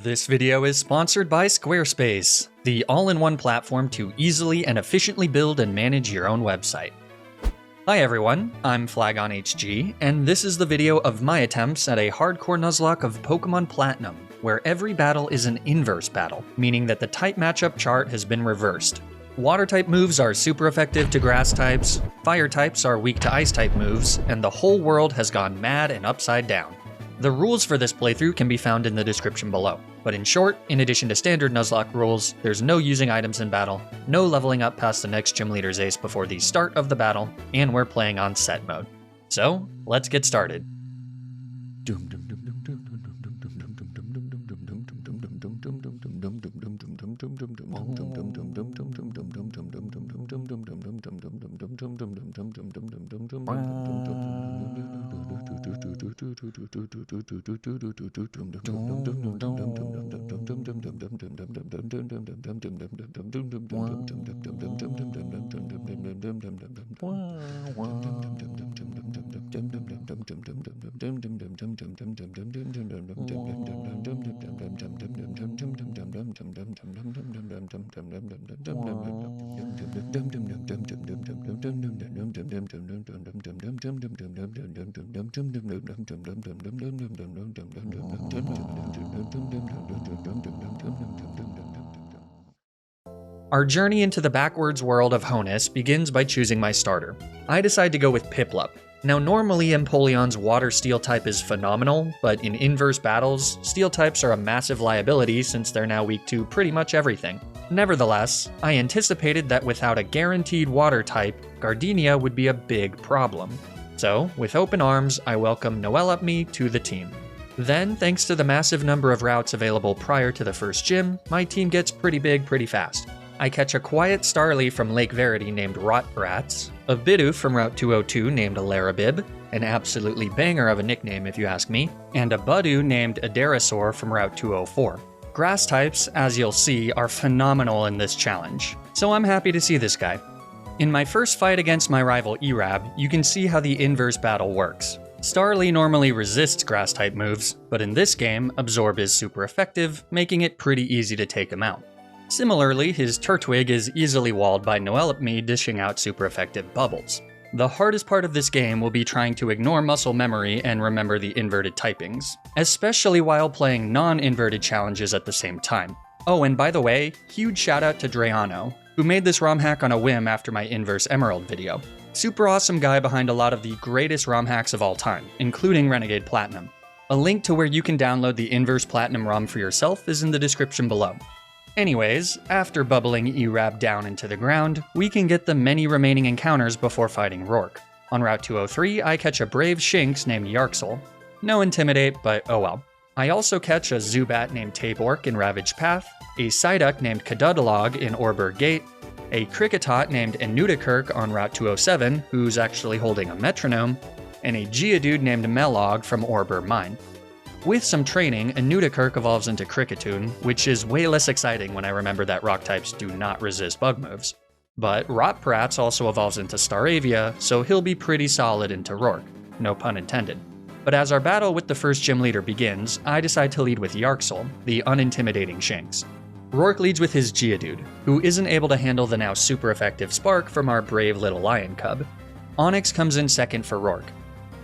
This video is sponsored by Squarespace, the all-in-one platform to easily and efficiently build and manage your own website. Hi everyone, I'm FlagonHG, and this is the video of my attempts at a hardcore Nuzlocke of Pokémon Platinum, where every battle is an inverse battle, meaning that the type matchup chart has been reversed. Water-type moves are super effective to grass types, fire types are weak to ice-type moves, and the whole world has gone mad and upside down. The rules for this playthrough can be found in the description below, but in short, in addition to standard Nuzlocke rules, there's no using items in battle, no leveling up past the next gym leader's ace before the start of the battle, and we're playing on set mode. So, let's get started. Our journey into the backwards world of Honus begins by choosing my starter. I decide to go with Piplup. Now normally Empoleon's water steel type is phenomenal, but in inverse battles, steel types are a massive liability since they're now weak to pretty much everything. Nevertheless, I anticipated that without a guaranteed water type, Gardenia would be a big problem. So, with open arms, I welcome Noelupme to the team. Then, thanks to the massive number of routes available prior to the first gym, my team gets pretty big pretty fast. I catch a quiet Starly from Lake Verity named Rotbrats, a Bidoof from Route 202 named Larabib, an absolutely banger of a nickname if you ask me, and a Budew named Adarasaur from Route 204. Grass types, as you'll see, are phenomenal in this challenge, so I'm happy to see this guy. In my first fight against my rival Erab, you can see how the inverse battle works. Starly normally resists grass type moves, but in this game, Absorb is super effective, making it pretty easy to take him out. Similarly, his Turtwig is easily walled by Noelupme dishing out super effective bubbles. The hardest part of this game will be trying to ignore muscle memory and remember the inverted typings, especially while playing non-inverted challenges at the same time. Oh, and by the way, huge shout out to Drayano, who made this ROM hack on a whim after my Inverse Emerald video. Super awesome guy behind a lot of the greatest ROM hacks of all time, including Renegade Platinum. A link to where you can download the Inverse Platinum ROM for yourself is in the description below. Anyways, after bubbling Erab down into the ground, we can get the many remaining encounters before fighting Rourke. On Route 203, I catch a brave Shinx named Yarksel. No Intimidate, but oh well. I also catch a Zubat named Tabork in Ravage Path, a Psyduck named Kadudalog in Orberg Gate, a Kricketot named Enudikirk on Route 207, who's actually holding a metronome, and a Geodude named Melog from Orber Mine. With some training, Enudikirk evolves into Kricketune, which is way less exciting when I remember that rock types do not resist bug moves. But Rotprats also evolves into Staravia, so he'll be pretty solid into Rourke, no pun intended. But as our battle with the first gym leader begins, I decide to lead with Yarksel, the unintimidating Shinx. Rourke leads with his Geodude, who isn't able to handle the now super effective Spark from our brave little lion cub. Onix comes in second for Rourke.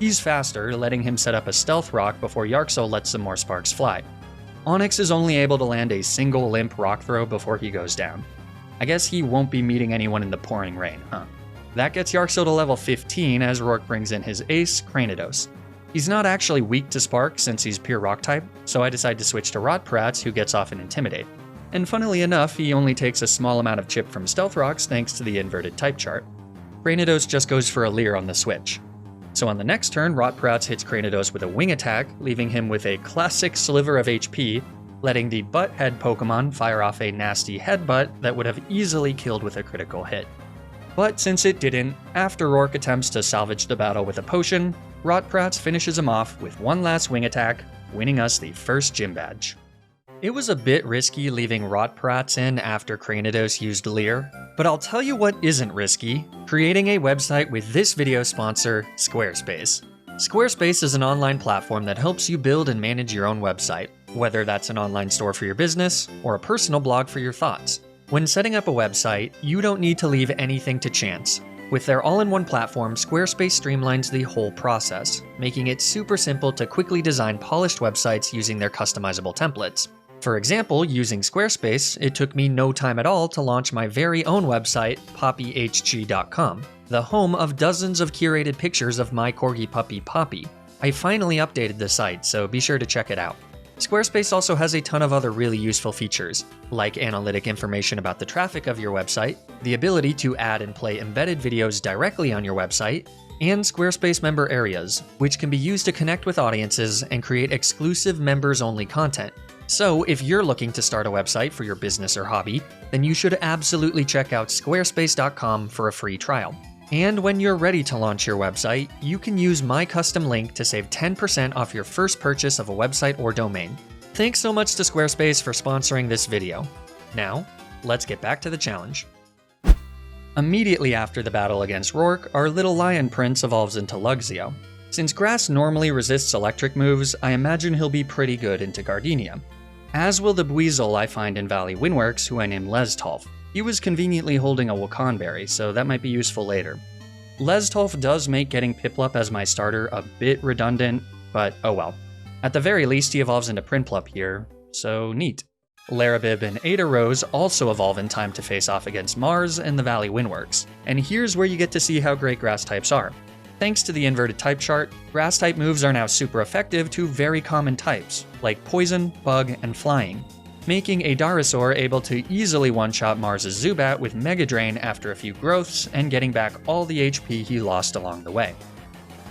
He's faster, letting him set up a Stealth Rock before Yarksel lets some more sparks fly. Onix is only able to land a single limp rock throw before he goes down. I guess he won't be meeting anyone in the pouring rain, huh? That gets Yarksel to level 15 as Rourke brings in his ace, Cranidos. He's not actually weak to Spark since he's pure rock type, so I decide to switch to Rotprats, who gets off an Intimidate. And funnily enough, he only takes a small amount of chip from Stealth Rocks thanks to the inverted type chart. Cranidos just goes for a Leer on the switch. So on the next turn, Rotprats hits Cranidos with a wing attack, leaving him with a classic sliver of HP, letting the Butthead Pokemon fire off a nasty headbutt that would have easily killed with a critical hit. But since it didn't, after Rourke attempts to salvage the battle with a potion, Rotprats finishes him off with one last wing attack, winning us the first gym badge. It was a bit risky leaving Rotprats in after Cranidos used Leer, but I'll tell you what isn't risky, creating a website with this video sponsor, Squarespace. Squarespace is an online platform that helps you build and manage your own website. whether that's an online store for your business or a personal blog for your thoughts. When setting up a website, you don't need to leave anything to chance. With their all-in-one platform, Squarespace streamlines the whole process, making it super simple to quickly design polished websites using their customizable templates. For example, using Squarespace, it took me no time at all to launch my very own website, poppyhg.com, the home of dozens of curated pictures of my corgi puppy Poppy. I finally updated the site, so be sure to check it out. Squarespace also has a ton of other really useful features, like analytic information about the traffic of your website, the ability to add and play embedded videos directly on your website, and Squarespace member areas, which can be used to connect with audiences and create exclusive members-only content. So if you're looking to start a website for your business or hobby, then you should absolutely check out squarespace.com for a free trial. And when you're ready to launch your website, you can use my custom link to save 10% off your first purchase of a website or domain. Thanks so much to Squarespace for sponsoring this video. Now, let's get back to the challenge. Immediately after the battle against Rourke, our little lion prince evolves into Luxio. Since grass normally resists electric moves, I imagine he'll be pretty good into Gardenia. As will the Buizel I find in Valley Windworks, who I named Lestolf. He was conveniently holding a Wakan berry, so that might be useful later. Lestolf does make getting Piplup as my starter a bit redundant, but oh well. At the very least, he evolves into Prinplup here, so neat. Larabib and Ada Rose also evolve in time to face off against Mars and the Valley Windworks, and here's where you get to see how great grass types are. Thanks to the inverted type chart, grass type moves are now super effective to very common types, like Poison, Bug, and Flying, making a Darasaur able to easily one-shot Mars' Zubat with Mega Drain after a few growths and getting back all the HP he lost along the way.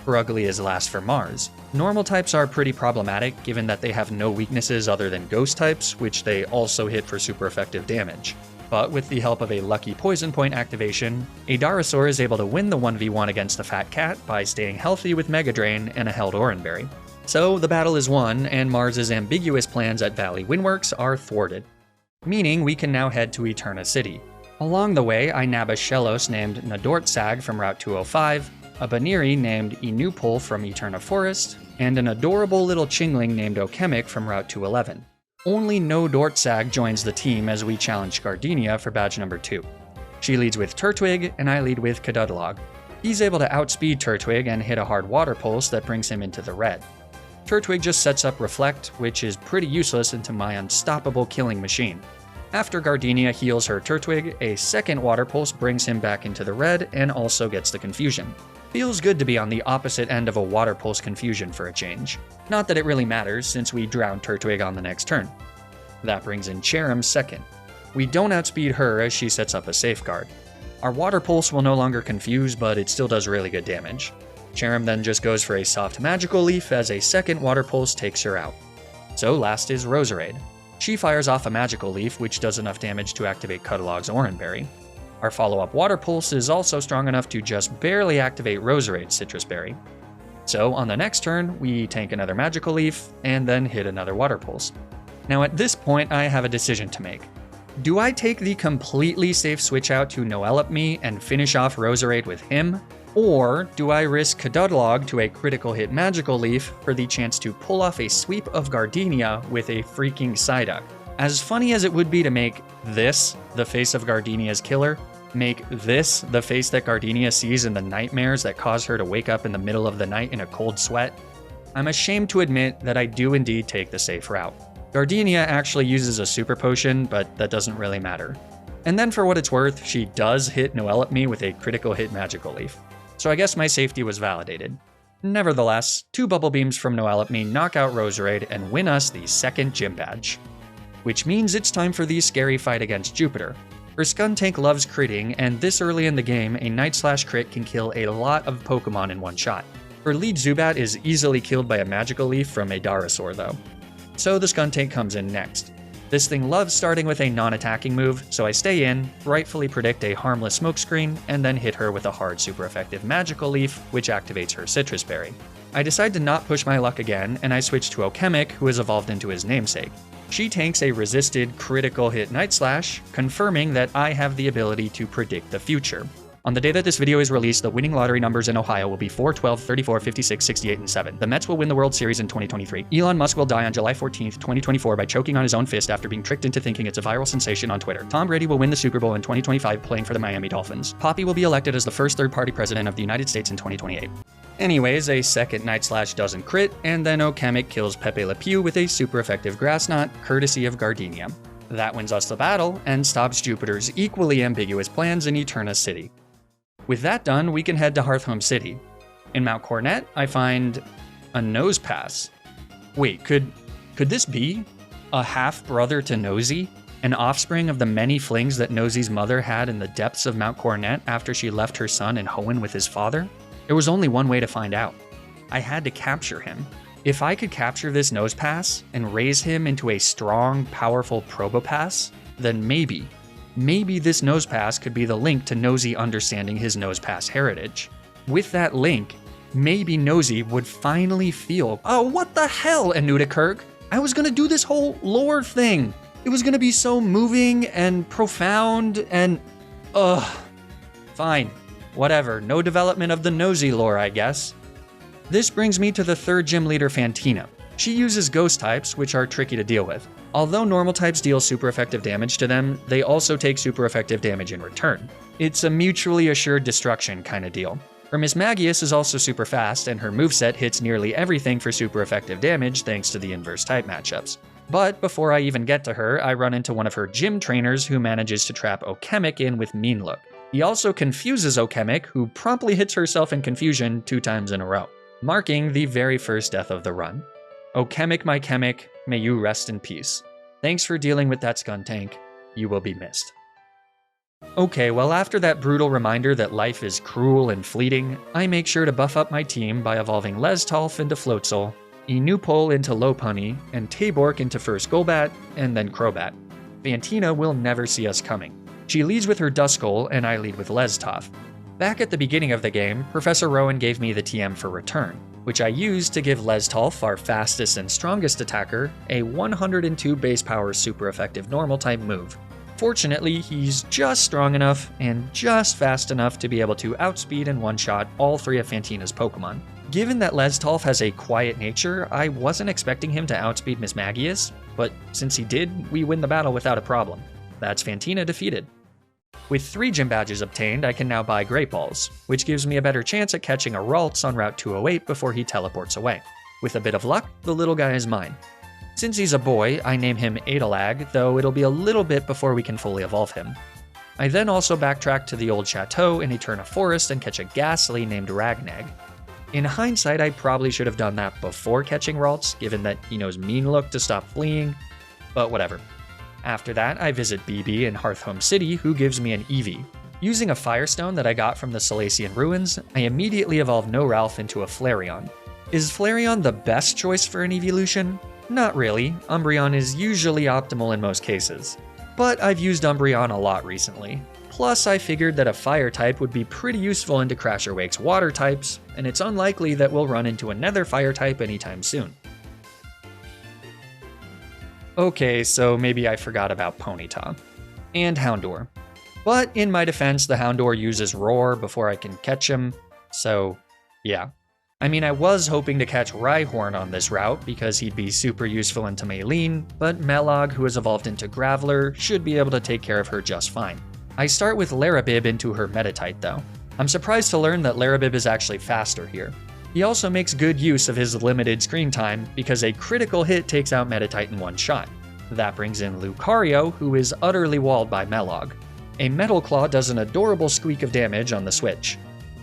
Ugly is last for Mars. Normal types are pretty problematic given that they have no weaknesses other than ghost types, which they also hit for super effective damage. But with the help of a lucky Poison Point activation, a Darasaur is able to win the 1v1 against the Fat Cat by staying healthy with Mega Drain and a held Oranberry. So the battle is won, and Mars' ambiguous plans at Valley Windworks are thwarted. Meaning we can now head to Eterna City. Along the way, I nab a Shellos named Nadortsag from Route 205, a Baniri named Inupul from Eterna Forest, and an adorable little Chingling named Okemic from Route 211. Only Nadortsag joins the team as we challenge Gardenia for badge number 2. She leads with Turtwig, and I lead with Kadudlog. He's able to outspeed Turtwig and hit a hard water pulse that brings him into the red. Turtwig just sets up Reflect, which is pretty useless into my unstoppable killing machine. After Gardenia heals her Turtwig, a second water pulse brings him back into the red and also gets the confusion. Feels good to be on the opposite end of a water pulse confusion for a change. Not that it really matters since we drown Turtwig on the next turn. That brings in Cherim second. We don't outspeed her as she sets up a safeguard. Our water pulse will no longer confuse, but it still does really good damage. Cherim then just goes for a soft magical leaf as a second water pulse takes her out. So last is Roserade. She fires off a magical leaf which does enough damage to activate Cuddalog's Oranberry. Our follow-up water pulse is also strong enough to just barely activate Roserade's Citrus Berry. So on the next turn, we tank another magical leaf and then hit another water pulse. Now at this point I have a decision to make. Do I take the completely safe switch out to Noellupme and finish off Roserade with him? Or do I risk Kadudlog to a critical hit magical leaf for the chance to pull off a sweep of Gardenia with a freaking Psyduck? As funny as it would be to make this the face of Gardenia's killer, make this the face that Gardenia sees in the nightmares that cause her to wake up in the middle of the night in a cold sweat, I'm ashamed to admit that I do indeed take the safe route. Gardenia actually uses a super potion, but that doesn't really matter. And then for what it's worth, she does hit Noellupme with a critical hit magical leaf. So I guess my safety was validated. Nevertheless, 2 Bubble Beams from Noellupme knock out Roserade and win us the second gym badge. Which means it's time for the scary fight against Jupiter. Her Skuntank loves critting, and this early in the game, a Night/Crit can kill a lot of Pokemon in one shot. Her lead Zubat is easily killed by a magical leaf from a Darasaur though. So the Skuntank comes in next. This thing loves starting with a non-attacking move, so I stay in, rightfully predict a harmless smokescreen, and then hit her with a hard super effective magical leaf, which activates her Citrus Berry. I decide to not push my luck again, and I switch to Okemic, who has evolved into his namesake. She tanks a resisted critical hit Night Slash, confirming that I have the ability to predict the future. On the day that this video is released, the winning lottery numbers in Ohio will be 4, 12, 34, 56, 68, and 7. The Mets will win the World Series in 2023. Elon Musk will die on July 14th, 2024 by choking on his own fist after being tricked into thinking it's a viral sensation on Twitter. Tom Brady will win the Super Bowl in 2025 playing for the Miami Dolphins. Poppy will be elected as the first third-party president of the United States in 2028. Anyways, a second Night Slash doesn't crit, and then Okemic kills Pepe Le Pew with a super effective Grass Knot, courtesy of Gardenia. That wins us the battle, and stops Jupiter's equally ambiguous plans in Eterna City. With that done, we can head to Hearthhome City. In Mount Cornet, I find a Nose Pass. Wait, could this be a half-brother to Nosy? An offspring of the many flings that Nosy's mother had in the depths of Mount Cornet after she left her son in Hoenn with his father? There was only one way to find out. I had to capture him. If I could capture this Nose Pass and raise him into a strong, powerful Probopass, then maybe this Nose Pass could be the link to Nosy understanding his Nose Pass heritage. With that link, maybe Nosy would finally feel, oh, what the hell, Anuta Kirk? I was gonna do this whole lore thing. It was gonna be so moving and profound and, fine. Whatever, no development of the Nosy lore, I guess. This brings me to the third gym leader, Fantina. She uses ghost types, which are tricky to deal with. Although normal types deal super effective damage to them, they also take super effective damage in return. It's a mutually assured destruction kind of deal. Her Mismagius is also super fast, and her moveset hits nearly everything for super effective damage thanks to the inverse type matchups. But before I even get to her, I run into one of her gym trainers who manages to trap Okemic in with Mean Look. He also confuses Okemic, who promptly hits herself in confusion 2 times in a row, marking the very first death of the run. Okemic, my Chemic, may you rest in peace. Thanks for dealing with that Skuntank. You will be missed. Okay, well after that brutal reminder that life is cruel and fleeting, I make sure to buff up my team by evolving Lestalf into Floatzel, Enupol into Lopunny, and Tabork into first Golbat, and then Crobat. Fantina will never see us coming. She leads with her Duskull, and I lead with Lestoph. Back at the beginning of the game, Professor Rowan gave me the TM for Return, which I used to give Lestolf, our fastest and strongest attacker, a 102 base power super effective normal type move. Fortunately, he's just strong enough and just fast enough to be able to outspeed and one-shot all 3 of Fantina's Pokemon. Given that Lestolf has a quiet nature, I wasn't expecting him to outspeed Mismagius, but since he did, we win the battle without a problem. That's Fantina defeated. With 3 gym badges obtained, I can now buy Great Balls, which gives me a better chance at catching a Ralts on Route 208 before he teleports away. With a bit of luck, the little guy is mine. Since he's a boy, I name him Adelag, though it'll be a little bit before we can fully evolve him. I then also backtrack to the old chateau in Eterna Forest and catch a Ghastly named Ragnag. In hindsight, I probably should have done that before catching Ralts, given that he knows Mean Look to stop fleeing, but whatever. After that, I visit BB in Hearthhome City, who gives me an Eevee. Using a Firestone that I got from the Salacian Ruins, I immediately evolve No Ralph into a Flareon. Is Flareon the best choice for an evolution? Not really. Umbreon is usually optimal in most cases. But I've used Umbreon a lot recently. Plus, I figured that a Fire type would be pretty useful into Crasher Wake's Water types, and it's unlikely that we'll run into another Fire type anytime soon. Okay, so maybe I forgot about Ponyta. And Houndour. But in my defense, the Houndour uses Roar before I can catch him, so yeah. I mean, I was hoping to catch Rhyhorn on this route because he'd be super useful into Maylene, but Melog, who has evolved into Graveler, should be able to take care of her just fine. I start with Larabib into her Meditite though. I'm surprised to learn that Larabib is actually faster here. He also makes good use of his limited screen time because a critical hit takes out Meditite in one shot. That brings in Lucario, who is utterly walled by Melog. A Metal Claw does an adorable squeak of damage on the switch,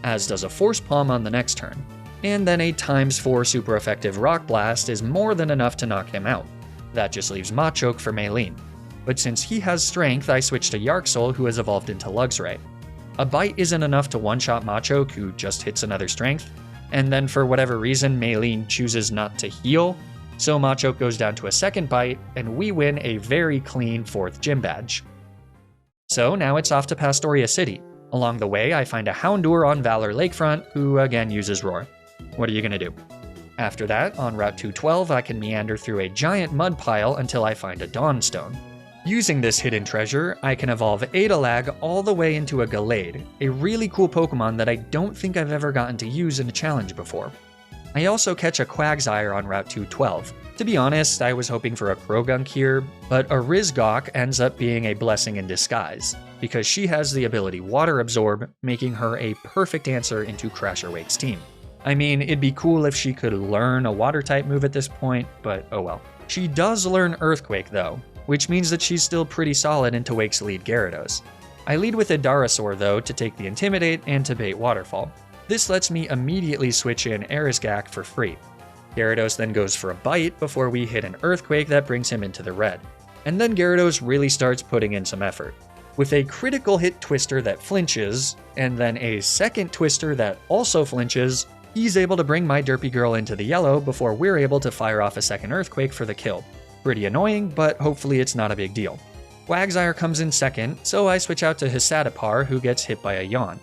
as does a Force Palm on the next turn. And then a ×4 super effective Rock Blast is more than enough to knock him out. That just leaves Machoke for Maylene. But since he has strength, I switch to Yarksoul, who has evolved into Luxray. A Bite isn't enough to one-shot Machoke, who just hits another strength, and then for whatever reason Maylene chooses not to heal, so Machoke goes down to a second Bite, and we win a very clean 4th gym badge. So now it's off to Pastoria City. Along the way, I find a Houndour on Valor Lakefront, who again uses Roar. What are you gonna do? After that, on Route 212, I can meander through a giant mud pile until I find a Dawnstone. Using this hidden treasure, I can evolve Adalag all the way into a Gallade, a really cool Pokemon that I don't think I've ever gotten to use in a challenge before. I also catch a Quagsire on Route 212. To be honest, I was hoping for a Croagunk here, but a Rizgok ends up being a blessing in disguise, because she has the ability Water Absorb, making her a perfect answer into Crasher Wake's team. I mean, it'd be cool if she could learn a Water-type move at this point, but oh well. She does learn Earthquake though, which means that she's still pretty solid into Wake's lead Gyarados. I lead with a Darasaur though to take the Intimidate and to bait Waterfall. This lets me immediately switch in Arisgak for free. Gyarados then goes for a Bite before we hit an Earthquake that brings him into the red. And then Gyarados really starts putting in some effort. With a critical hit Twister that flinches, and then a second Twister that also flinches, he's able to bring my Derpy Girl into the yellow before we're able to fire off a second Earthquake for the kill. Pretty annoying, but hopefully it's not a big deal. Quagsire comes in second, so I switch out to Hisatapar, who gets hit by a Yawn.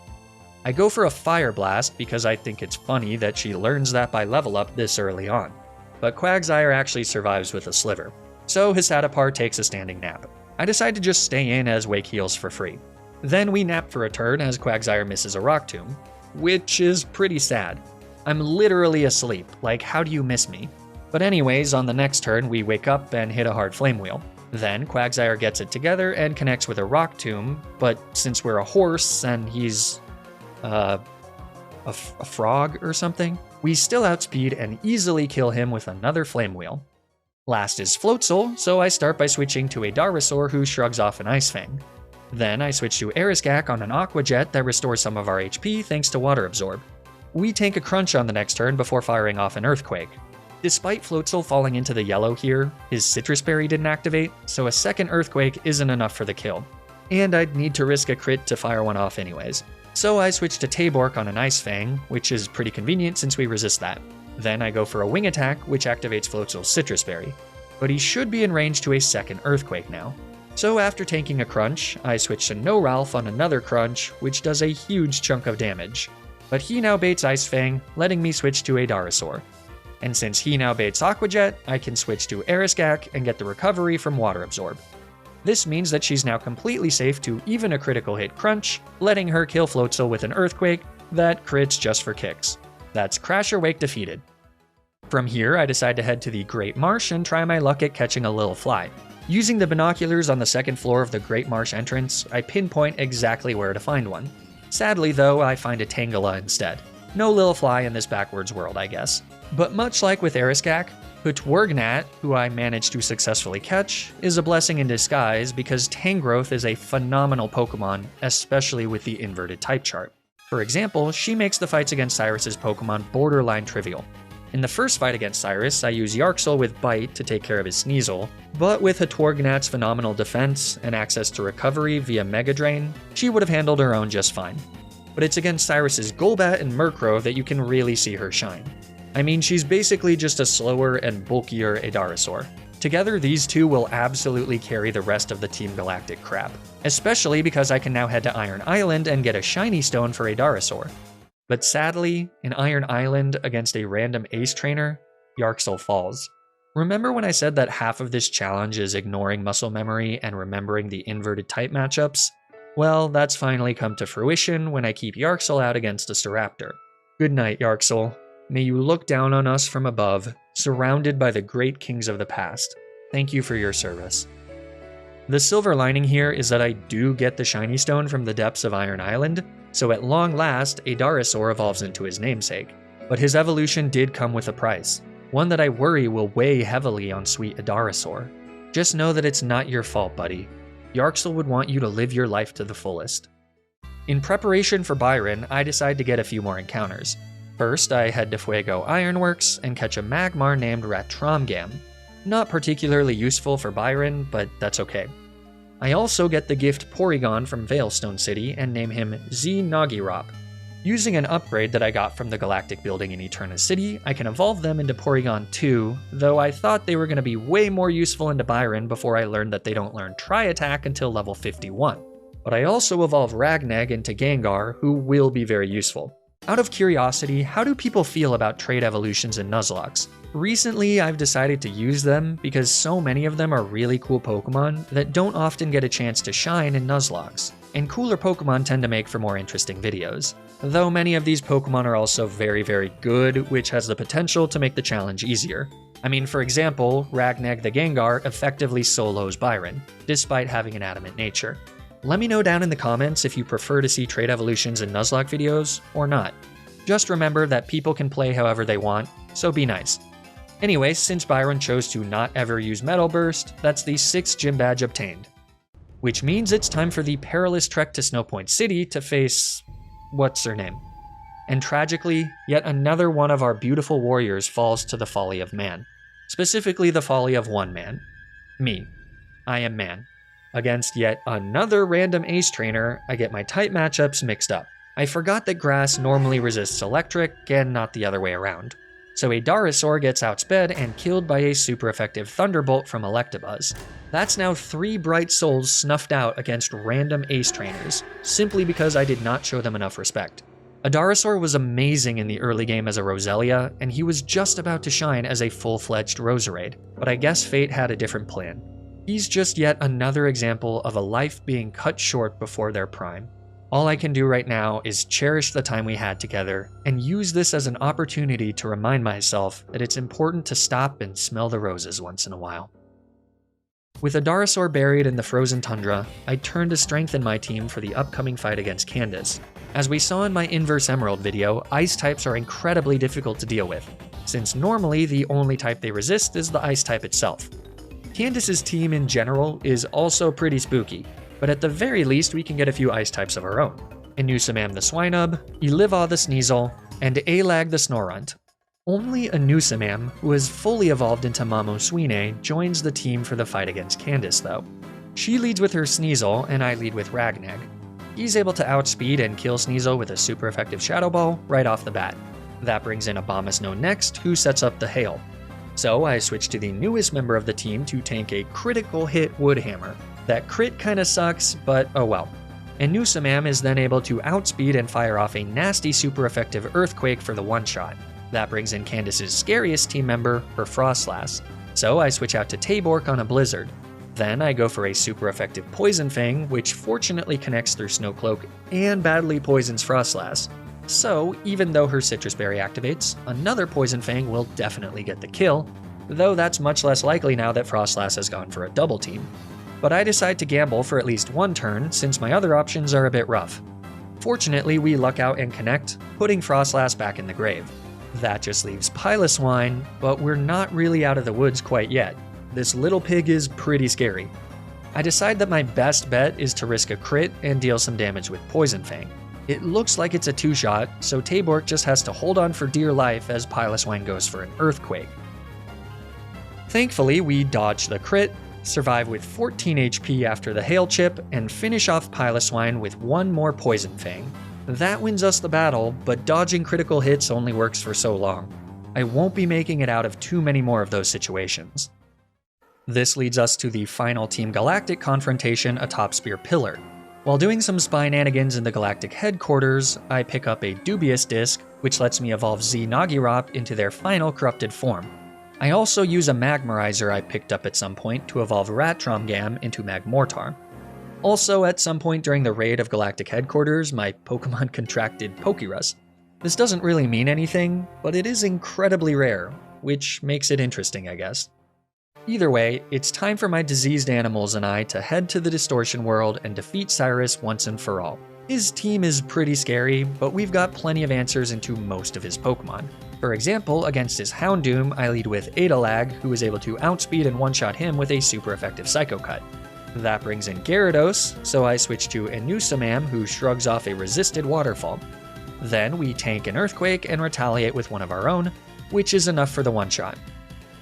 I go for a Fire Blast because I think it's funny that she learns that by level up this early on. But Quagsire actually survives with a Sliver, so Hisatapar takes a standing nap. I decide to just stay in as Wake heals for free. Then we nap for a turn as Quagsire misses a Rock Tomb, which is pretty sad. I'm literally asleep, like how do you miss me? But anyways, on the next turn we wake up and hit a hard Flame Wheel. Then Quagsire gets it together and connects with a Rock Tomb, but since we're a horse and he's a frog or something, we still outspeed and easily kill him with another Flame Wheel. Last is Floatzel, so I start by switching to a Darasaur who shrugs off an Ice Fang. Then I switch to Arisgak on an Aqua Jet that restores some of our HP thanks to Water Absorb. We tank a Crunch on the next turn before firing off an Earthquake. Despite Floatzel falling into the yellow here, his Citrus Berry didn't activate, so a second Earthquake isn't enough for the kill. And I'd need to risk a crit to fire one off anyways. So I switch to Tabork on an Ice Fang, which is pretty convenient since we resist that. Then I go for a Wing Attack, which activates Floatzel's Citrus Berry. But he should be in range to a second Earthquake now. So after tanking a Crunch, I switch to No Ralph on another Crunch, which does a huge chunk of damage. But he now baits Ice Fang, letting me switch to a Darasaur. And since he now baits Aqua Jet, I can switch to Arisgak and get the recovery from Water Absorb. This means that she's now completely safe to even a critical hit Crunch, letting her kill Floatzel with an Earthquake that crits just for kicks. That's Crasher Wake defeated. From here, I decide to head to the Great Marsh and try my luck at catching a little fly. Using the binoculars on the second floor of the Great Marsh entrance, I pinpoint exactly where to find one. Sadly though, I find a Tangela instead. No little fly in this backwards world, I guess. But much like with Arisgak, Hutworgnat, who I managed to successfully catch, is a blessing in disguise because Tangrowth is a phenomenal Pokemon, especially with the inverted type chart. For example, she makes the fights against Cyrus's Pokemon borderline trivial. In the first fight against Cyrus, I use Yarksel with Bite to take care of his Sneasel, but with Hutworgnat's phenomenal defense and access to recovery via Mega Drain, she would have handled her own just fine. But it's against Cyrus's Golbat and Murkrow that you can really see her shine. I mean, she's basically just a slower and bulkier Adarasaur. Together, these two will absolutely carry the rest of the Team Galactic crap, especially because I can now head to Iron Island and get a Shiny Stone for Adarasaur. But sadly, in Iron Island against a random Ace Trainer, Yarksel falls. Remember when I said that half of this challenge is ignoring muscle memory and remembering the inverted type matchups? Well, that's finally come to fruition when I keep Yarksel out against a Staraptor. Good night, Yarksel. May you look down on us from above, surrounded by the great kings of the past. Thank you for your service. The silver lining here is that I do get the Shiny Stone from the depths of Iron Island, so at long last, Adarasaur evolves into his namesake. But his evolution did come with a price, one that I worry will weigh heavily on sweet Adarasaur. Just know that it's not your fault, buddy. Yarksel would want you to live your life to the fullest. In preparation for Byron, I decide to get a few more encounters. First, I head to Fuego Ironworks and catch a Magmar named Ratromgam. Not particularly useful for Byron, but that's okay. I also get the gift Porygon from Veilstone City and name him Z Nagirop. Using an upgrade that I got from the Galactic Building in Eterna City, I can evolve them into Porygon 2, though I thought they were going to be way more useful into Byron before I learned that they don't learn Tri-Attack until level 51. But I also evolve Ragneg into Gengar, who will be very useful. Out of curiosity, how do people feel about trait evolutions in Nuzlocks? Recently, I've decided to use them because so many of them are really cool Pokemon that don't often get a chance to shine in Nuzlocks, and cooler Pokemon tend to make for more interesting videos. Though many of these Pokemon are also very, very good, which has the potential to make the challenge easier. I mean, for example, Ragnag the Gengar effectively solos Byron, despite having an adamant nature. Let me know down in the comments if you prefer to see trait evolutions in Nuzlocke videos or not. Just remember that people can play however they want, so be nice. Anyway, since Byron chose to not ever use Metal Burst, that's the 6th gym badge obtained. Which means it's time for the perilous trek to Snowpoint City to face... what's her name? And tragically, yet another one of our beautiful warriors falls to the folly of man. Specifically the folly of one man. Me. I am man. Against yet another random ace trainer, I get my type matchups mixed up. I forgot that grass normally resists electric and not the other way around. So a Darasaur gets outsped and killed by a super effective Thunderbolt from Electabuzz. That's now 3 bright souls snuffed out against random ace trainers, simply because I did not show them enough respect. A Darasaur was amazing in the early game as a Roselia, and he was just about to shine as a full-fledged Roserade, but I guess fate had a different plan. He's just yet another example of a life being cut short before their prime. All I can do right now is cherish the time we had together, and use this as an opportunity to remind myself that it's important to stop and smell the roses once in a while. With a Darasaur buried in the frozen tundra, I turn to strengthen my team for the upcoming fight against Candace. As we saw in my Inverse Emerald video, ice types are incredibly difficult to deal with, since normally the only type they resist is the ice type itself. Candace's team in general is also pretty spooky, but at the very least we can get a few ice types of our own. Anusamam the Swinub, Eliva the Sneasel, and Alag the Snorunt. Only Anusamam, who has fully evolved into Mamoswine, joins the team for the fight against Candace though. She leads with her Sneasel, and I lead with Ragnag. He's able to outspeed and kill Sneasel with a super effective Shadow Ball right off the bat. That brings in Abomasnow next, who sets up the Hail. So I switch to the newest member of the team to tank a critical hit Woodhammer. That crit kinda sucks, but oh well. Anusamam is then able to outspeed and fire off a nasty super effective Earthquake for the one-shot. That brings in Candace's scariest team member, her Frostlass. So I switch out to Tabork on a Blizzard. Then I go for a super effective Poison Fang, which fortunately connects through Snowcloak and badly poisons Frostlass. So, even though her Citrus Berry activates, another Poison Fang will definitely get the kill, though that's much less likely now that Frostlass has gone for a double team. But I decide to gamble for at least one turn, since my other options are a bit rough. Fortunately, we luck out and connect, putting Frostlass back in the grave. That just leaves Piloswine, but we're not really out of the woods quite yet. This little pig is pretty scary. I decide that my best bet is to risk a crit and deal some damage with Poison Fang. It looks like it's a 2-shot, so Tabork just has to hold on for dear life as Piloswine goes for an Earthquake. Thankfully, we dodge the crit, survive with 14 HP after the Hail Chip, and finish off Piloswine with one more Poison Fang. That wins us the battle, but dodging critical hits only works for so long. I won't be making it out of too many more of those situations. This leads us to the final Team Galactic confrontation atop Spear Pillar. While doing some spinanigans in the Galactic headquarters, I pick up a Dubious Disc, which lets me evolve Z Nagirop into their final corrupted form. I also use a Magmarizer I picked up at some point to evolve Ratromgam into Magmortar. Also, at some point during the raid of Galactic headquarters, my Pokemon contracted Pokérus. This doesn't really mean anything, but it is incredibly rare, which makes it interesting, I guess. Either way, it's time for my diseased animals and I to head to the Distortion world and defeat Cyrus once and for all. His team is pretty scary, but we've got plenty of answers into most of his Pokemon. For example, against his Houndoom, I lead with Adalag, who is able to outspeed and one-shot him with a super effective Psycho Cut. That brings in Gyarados, so I switch to Anusamam, who shrugs off a resisted Waterfall. Then we tank an Earthquake and retaliate with one of our own, which is enough for the one-shot.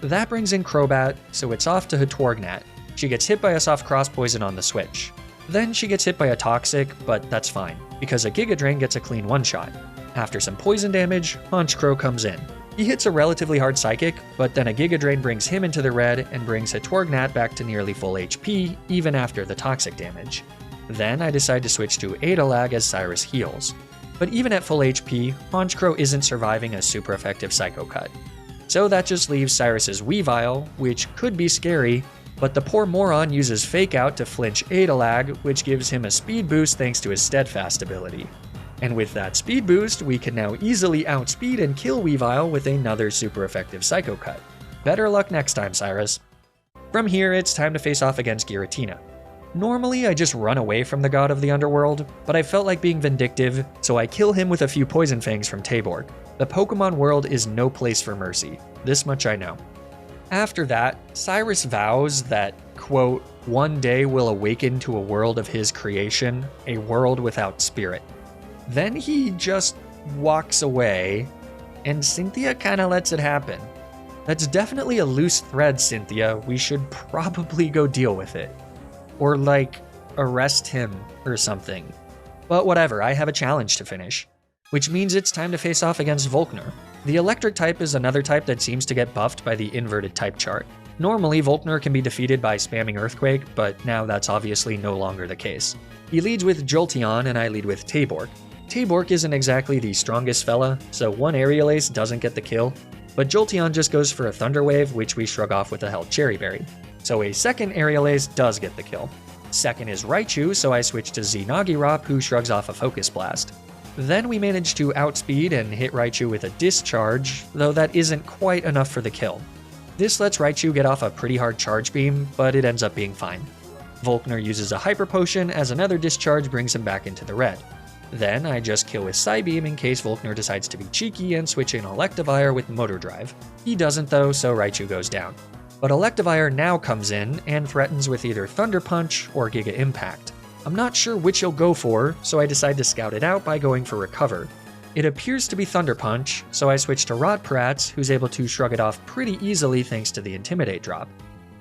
That brings in Crobat, so it's off to Hatorgnat. She gets hit by a soft cross poison on the switch. Then she gets hit by a Toxic, but that's fine, because a Giga Drain gets a clean one-shot. After some poison damage, Honchkrow comes in. He hits a relatively hard Psychic, but then a Giga Drain brings him into the red and brings Hatorgnat back to nearly full HP, even after the Toxic damage. Then I decide to switch to Adalag as Cyrus heals. But even at full HP, Honchkrow isn't surviving a super effective Psycho Cut. So that just leaves Cyrus's Weavile, which could be scary, but the poor moron uses Fake Out to flinch Adalag, which gives him a speed boost thanks to his Steadfast ability. And with that speed boost, we can now easily outspeed and kill Weavile with another super effective Psycho Cut. Better luck next time, Cyrus. From here, it's time to face off against Giratina. Normally, I just run away from the god of the underworld, but I felt like being vindictive, so I kill him with a few Poison Fangs from Taborg. The Pokemon world is no place for mercy. This much I know. After that, Cyrus vows that, quote, one day will awaken to a world of his creation, a world without spirit. Then he just walks away, and Cynthia kinda lets it happen. That's definitely a loose thread, Cynthia. We should probably go deal with it. Or like, arrest him or something. But whatever, I have a challenge to finish. Which means it's time to face off against Volkner. The electric type is another type that seems to get buffed by the inverted type chart. Normally, Volkner can be defeated by spamming Earthquake, but now that's obviously no longer the case. He leads with Jolteon and I lead with Taborg. Taborg isn't exactly the strongest fella, so one Aerial Ace doesn't get the kill, but Jolteon just goes for a Thunder Wave, which we shrug off with a Held Cherry Berry. So a second Aerial Ace does get the kill. Second is Raichu, so I switch to Zenagirop, who shrugs off a Focus Blast. Then we manage to outspeed and hit Raichu with a Discharge, though that isn't quite enough for the kill. This lets Raichu get off a pretty hard Charge Beam, but it ends up being fine. Volkner uses a Hyper Potion as another Discharge brings him back into the red. Then I just kill with Psybeam in case Volkner decides to be cheeky and switch in Electivire with Motor Drive. He doesn't though, so Raichu goes down. But Electivire now comes in and threatens with either Thunder Punch or Giga Impact. I'm not sure which he'll go for, so I decide to scout it out by going for Recover. It appears to be Thunder Punch, so I switch to Rotprats, who's able to shrug it off pretty easily thanks to the Intimidate drop.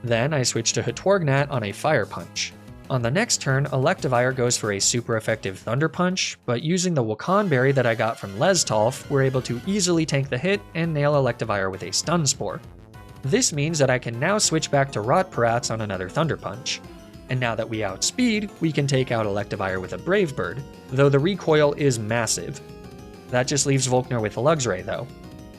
Then I switch to Hitwargnat on a Fire Punch. On the next turn, Electivire goes for a super effective Thunder Punch, but using the Wakan Berry that I got from Lestolf, we're able to easily tank the hit and nail Electivire with a Stun Spore. This means that I can now switch back to Rotprats on another Thunder Punch. And now that we outspeed, we can take out Electivire with a Brave Bird, though the recoil is massive. That just leaves Volkner with Luxray though.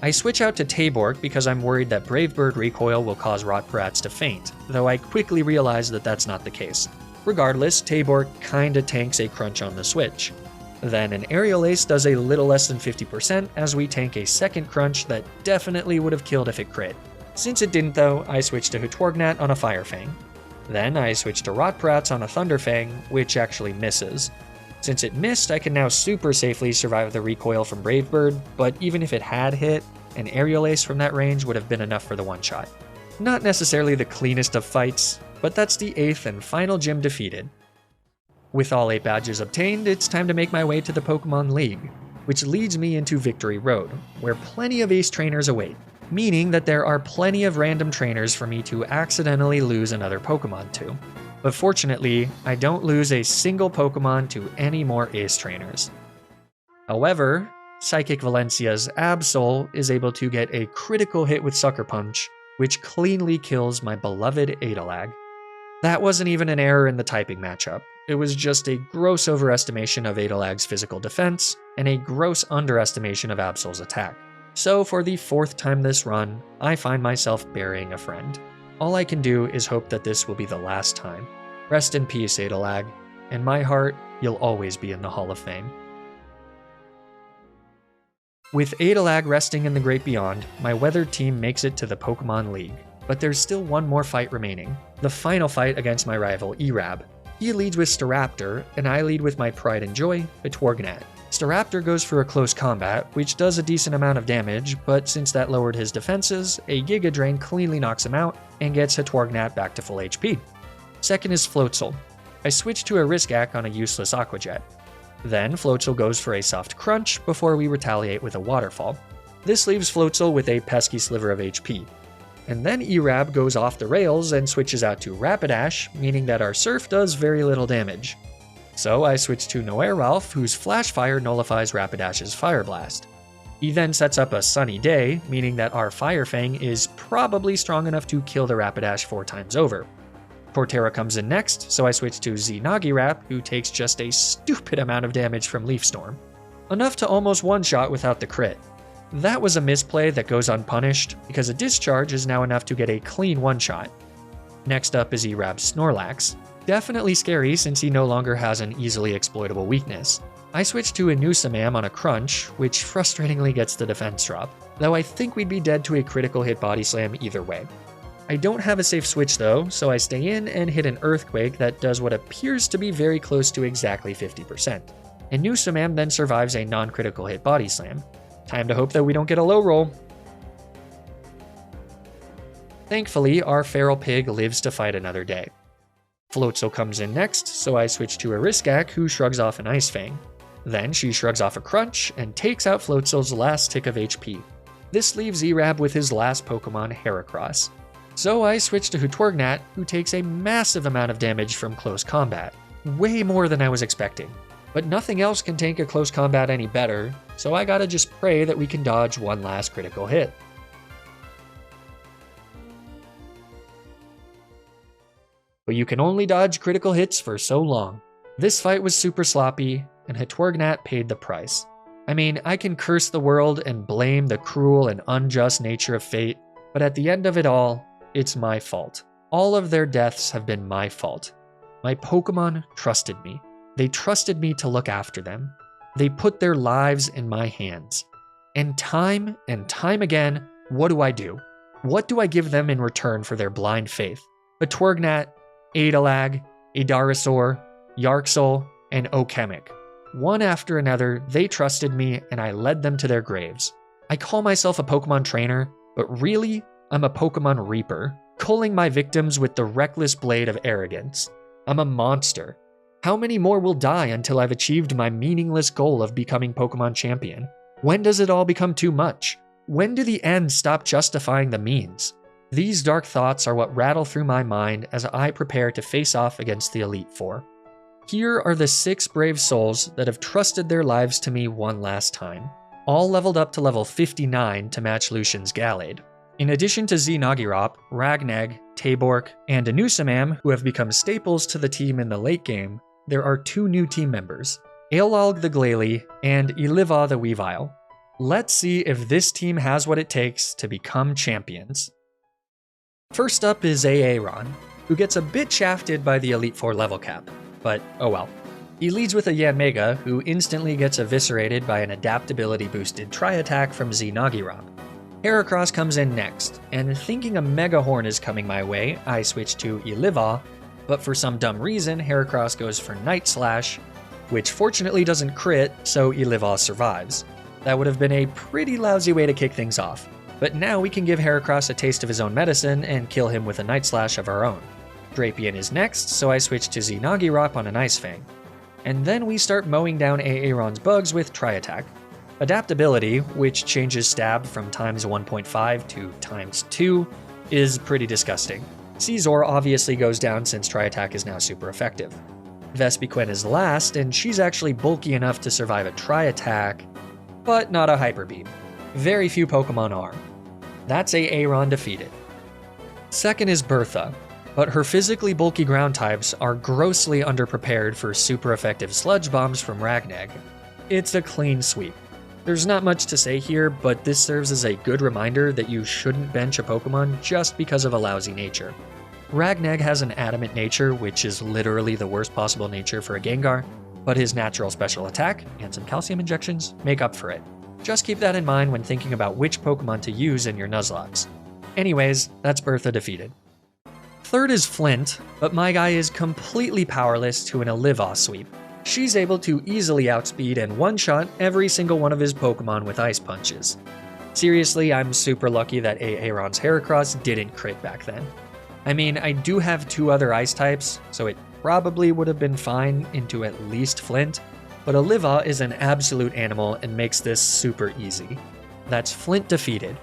I switch out to Taborg because I'm worried that Brave Bird recoil will cause Rotprats to faint, though I quickly realize that that's not the case. Regardless, Taborg kinda tanks a crunch on the switch. Then an Aerial Ace does a little less than 50% as we tank a second crunch that definitely would have killed if it crit. Since it didn't though, I switched to Hitwargnat on a Fire Fang. Then I switched to Rotprats on a Thunder Fang, which actually misses. Since it missed, I can now super safely survive the recoil from Brave Bird, but even if it had hit, an Aerial Ace from that range would have been enough for the one-shot. Not necessarily the cleanest of fights, but that's the 8th and final gym defeated. With all 8 badges obtained, it's time to make my way to the Pokemon League, which leads me into Victory Road, where plenty of ace trainers await, meaning that there are plenty of random trainers for me to accidentally lose another Pokemon to. But fortunately, I don't lose a single Pokemon to any more ace trainers. However, Psychic Valencia's Absol is able to get a critical hit with Sucker Punch, which cleanly kills my beloved Adalag. That wasn't even an error in the typing matchup. It was just a gross overestimation of Adalag's physical defense, and a gross underestimation of Absol's attack. So for the 4th time this run, I find myself burying a friend. All I can do is hope that this will be the last time. Rest in peace, Adalag. In my heart, you'll always be in the Hall of Fame. With Adalag resting in the Great Beyond, my weathered team makes it to the Pokemon League. But there's still one more fight remaining. The final fight against my rival, Erab. He leads with Staraptor, and I lead with my pride and joy, Hitwargnat. Staraptor goes for a close combat, which does a decent amount of damage, but since that lowered his defenses, a Giga Drain cleanly knocks him out and gets Hitwargnat back to full HP. Second is Floatzel. I switch to a Riskack on a useless Aqua Jet. Then Floatzel goes for a soft crunch before we retaliate with a Waterfall. This leaves Floatzel with a pesky sliver of HP. And then Erab goes off the rails and switches out to Rapidash, meaning that our Surf does very little damage. So I switch to Noiralf, whose Flash Fire nullifies Rapidash's Fire Blast. He then sets up a Sunny Day, meaning that our Fire Fang is probably strong enough to kill the Rapidash 4 times over. Torterra comes in next, so I switch to Zenagirap, who takes just a stupid amount of damage from Leaf Storm. enough to almost one-shot without the crit. That was a misplay that goes unpunished, because a discharge is now enough to get a clean one-shot. Next up is Erab's Snorlax. Definitely scary since he no longer has an easily exploitable weakness. I switched to Inusamam on a crunch, which frustratingly gets the defense drop, though I think we'd be dead to a critical hit body slam either way. I don't have a safe switch though, so I stay in and hit an Earthquake that does what appears to be very close to exactly 50%. Inusamam then survives a non-critical hit body slam. Time to hope that we don't get a low roll. Thankfully, our feral pig lives to fight another day. Floatzel comes in next, so I switch to Ariskak, who shrugs off an Ice Fang. Then she shrugs off a Crunch and takes out Floatzel's last tick of HP. This leaves Erab with his last Pokemon, Heracross. So I switch to Hutworgnat, who takes a massive amount of damage from close combat. Way more than I was expecting. But nothing else can tank a close combat any better, so I gotta just pray that we can dodge one last critical hit. But you can only dodge critical hits for so long. This fight was super sloppy, and Hutworgnat paid the price. I mean, I can curse the world and blame the cruel and unjust nature of fate, but at the end of it all, it's my fault. All of their deaths have been my fault. My Pokemon trusted me. They trusted me to look after them. They put their lives in my hands. And time again, what do? What do I give them in return for their blind faith? Hutworgnat, Adalag, Adarasaur, Yarksul, and Okemic. One after another, they trusted me and I led them to their graves. I call myself a Pokemon trainer, but really, I'm a Pokemon reaper, culling my victims with the reckless blade of arrogance. I'm a monster. How many more will die until I've achieved my meaningless goal of becoming Pokemon champion? When does it all become too much? When do the ends stop justifying the means? These dark thoughts are what rattle through my mind as I prepare to face off against the Elite Four. Here are the 6 brave souls that have trusted their lives to me one last time, all leveled up to level 59 to match Lucian's Gallade. In addition to Xenagirop, Ragnag, Tabork, and Inusamam, who have become staples to the team in the late game, there are 2 new team members, Aeolog the Glalie and Eliva the Weavile. Let's see if this team has what it takes to become champions. First up is Aeron, who gets a bit shafted by the Elite Four level cap, but oh well. He leads with a Yanmega, who instantly gets eviscerated by an adaptability boosted Tri-Attack from Xenagirop. Heracross comes in next, and thinking a Mega Horn is coming my way, I switch to Eliva, but for some dumb reason, Heracross goes for Night Slash, which fortunately doesn't crit, so Eliva survives. That would have been a pretty lousy way to kick things off, but now we can give Heracross a taste of his own medicine and kill him with a Night Slash of our own. Drapion is next, so I switch to Xenagirop on an Ice Fang. And then we start mowing down Aeron's bugs with Tri-Attack. Adaptability, which changes stab from times 1.5 to times 2, is pretty disgusting. Caesar obviously goes down since Tri-Attack is now super effective. Vespiquen is last, and she's actually bulky enough to survive a Tri-Attack, but not a Hyper Beam. Very few Pokemon are. That's Aeron defeated. Second is Bertha, but her physically bulky ground types are grossly underprepared for super effective Sludge Bombs from Ragnag. It's a clean sweep. There's not much to say here, but this serves as a good reminder that you shouldn't bench a Pokemon just because of a lousy nature. Ragnag has an adamant nature, which is literally the worst possible nature for a Gengar, but his natural special attack and some calcium injections make up for it. Just keep that in mind when thinking about which Pokemon to use in your Nuzlockes. Anyways, that's Bertha defeated. Third is Flint, but my guy is completely powerless to an Eliva sweep. She's able to easily outspeed and one-shot every single one of his Pokemon with Ice Punches. Seriously, I'm super lucky that Aeron's Heracross didn't crit back then. I mean, I do have 2 other Ice types, so it probably would have been fine into at least Flint, but Eliva is an absolute animal and makes this super easy. That's Flint defeated.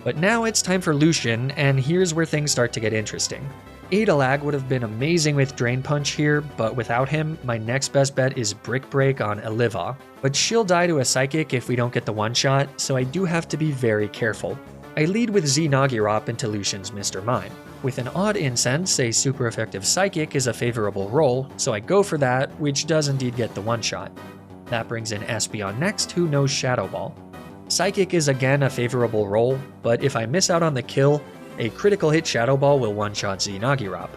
But now it's time for Lucian, and here's where things start to get interesting. Adalag would have been amazing with Drain Punch here, but without him, my next best bet is Brick Break on Eliva. But she'll die to a Psychic if we don't get the one-shot, so I do have to be very careful. I lead with Xenagirop into Lucian's Mr. Mime. With an odd incense, a super effective Psychic is a favorable roll, so I go for that, which does indeed get the one-shot. That brings in Espeon next, who knows Shadow Ball. Psychic is again a favorable roll, but if I miss out on the kill, a critical hit Shadow Ball will one-shot Xenagirop.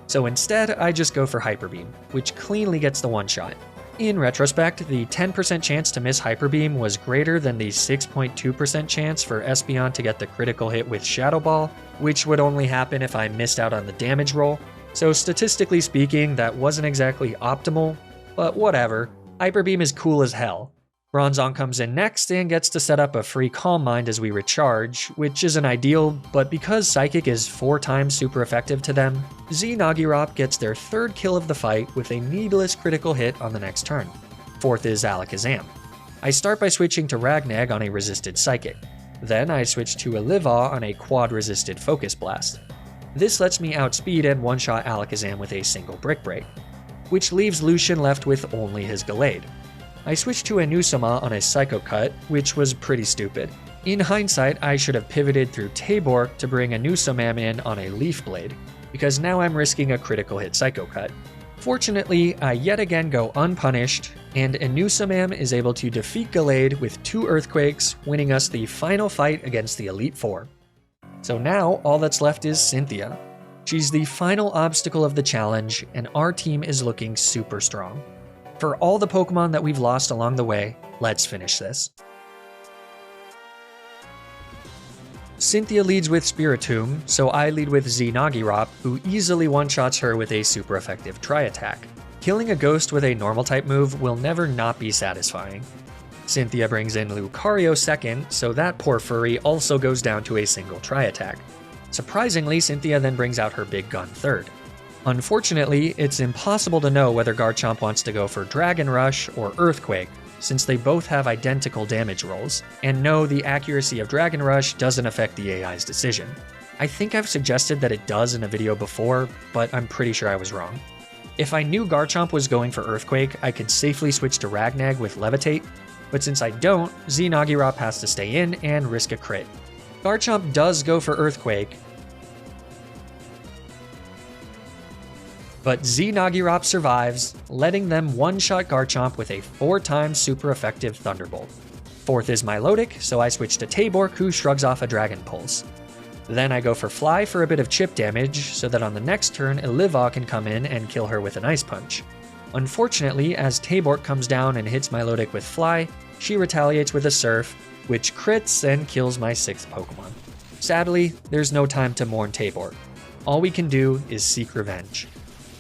So instead, I just go for Hyper Beam, which cleanly gets the one-shot. In retrospect, the 10% chance to miss Hyper Beam was greater than the 6.2% chance for Espeon to get the critical hit with Shadow Ball, which would only happen if I missed out on the damage roll. So statistically speaking, that wasn't exactly optimal, but whatever. Hyper Beam is cool as hell. Bronzong comes in next and gets to set up a free Calm Mind as we recharge, which isn't ideal, but because Psychic is 4 times super effective to them, Xenagirop gets their 3rd kill of the fight with a needless critical hit on the next turn. 4th is Alakazam. I start by switching to Ragnag on a resisted Psychic. Then I switch to Oliva on a quad resisted Focus Blast. This lets me outspeed and one-shot Alakazam with a single Brick Break, which leaves Lucian left with only his Gallade. I switched to Anusama on a Psycho Cut, which was pretty stupid. In hindsight, I should have pivoted through Tabork to bring Anusamam in on a Leaf Blade, because now I'm risking a critical hit Psycho Cut. Fortunately, I yet again go unpunished, and Anusamam is able to defeat Gallade with 2 Earthquakes, winning us the final fight against the Elite Four. So now, all that's left is Cynthia. She's the final obstacle of the challenge, and our team is looking super strong. For all the Pokemon that we've lost along the way, let's finish this. Cynthia leads with Spiritomb, so I lead with Xenagirop, who easily one-shots her with a super effective Tri-Attack. Killing a ghost with a normal type move will never not be satisfying. Cynthia brings in Lucario second, so that poor furry also goes down to a single Tri-Attack. Surprisingly, Cynthia then brings out her big gun third. Unfortunately, it's impossible to know whether Garchomp wants to go for Dragon Rush or Earthquake, since they both have identical damage rolls, and no, the accuracy of Dragon Rush doesn't affect the AI's decision. I think I've suggested that it does in a video before, but I'm pretty sure I was wrong. If I knew Garchomp was going for Earthquake, I could safely switch to Ragnag with Levitate, but since I don't, Xenagirop has to stay in and risk a crit. Garchomp does go for Earthquake, but Xenagirop survives, letting them one-shot Garchomp with a 4 times super effective Thunderbolt. 4th is Milotic, so I switch to Tabork, who shrugs off a Dragon Pulse. Then I go for Fly for a bit of chip damage, so that on the next turn Oliva can come in and kill her with an Ice Punch. Unfortunately, as Tabork comes down and hits Milotic with Fly, she retaliates with a Surf, which crits and kills my 6th Pokemon. Sadly, there's no time to mourn Tabork. All we can do is seek revenge.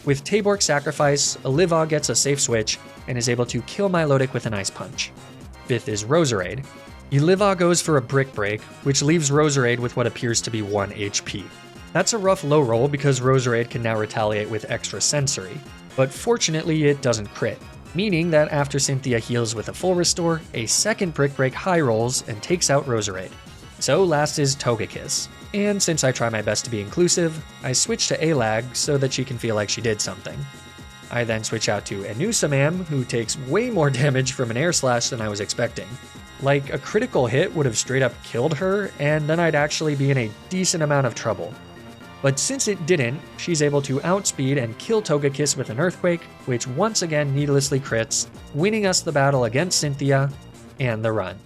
With Tabork's sacrifice, Oliva gets a safe switch and is able to kill Milotic with an Ice Punch. 5th is Roserade. Oliva goes for a Brick Break, which leaves Roserade with what appears to be 1 HP. That's a rough low roll because Roserade can now retaliate with Extra Sensory, but fortunately it doesn't crit, meaning that after Cynthia heals with a full restore, a second Brick Break high rolls and takes out Roserade. So last is Togekiss. And since I try my best to be inclusive, I switch to Alag so that she can feel like she did something. I then switch out to Anusamam, who takes way more damage from an Air Slash than I was expecting. Like, a critical hit would have straight up killed her, and then I'd actually be in a decent amount of trouble. But since it didn't, she's able to outspeed and kill Togekiss with an Earthquake, which once again needlessly crits, winning us the battle against Cynthia and the run.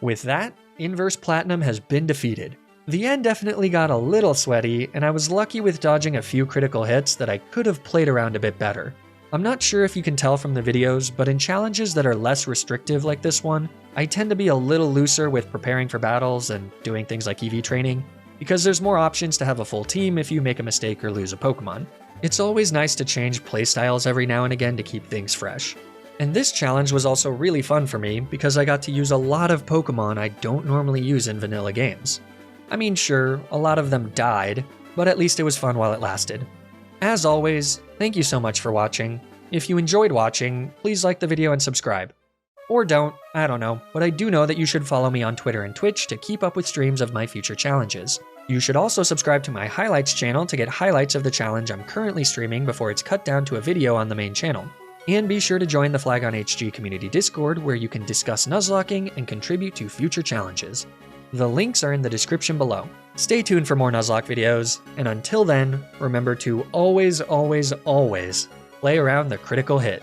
With that, Inverse Platinum has been defeated. The end definitely got a little sweaty, and I was lucky with dodging a few critical hits that I could have played around a bit better. I'm not sure if you can tell from the videos, but in challenges that are less restrictive like this one, I tend to be a little looser with preparing for battles and doing things like EV training, because there's more options to have a full team if you make a mistake or lose a Pokemon. It's always nice to change playstyles every now and again to keep things fresh. And this challenge was also really fun for me because I got to use a lot of Pokemon I don't normally use in vanilla games. I mean, sure, a lot of them died, but at least it was fun while it lasted. As always, thank you so much for watching. If you enjoyed watching, please like the video and subscribe. Or don't, I don't know, but I do know that you should follow me on Twitter and Twitch to keep up with streams of my future challenges. You should also subscribe to my highlights channel to get highlights of the challenge I'm currently streaming before it's cut down to a video on the main channel. And be sure to join the Flagon HG community Discord where you can discuss Nuzlocking and contribute to future challenges. The links are in the description below. Stay tuned for more Nuzlocke videos, and until then, remember to always, always, always play around the critical hit.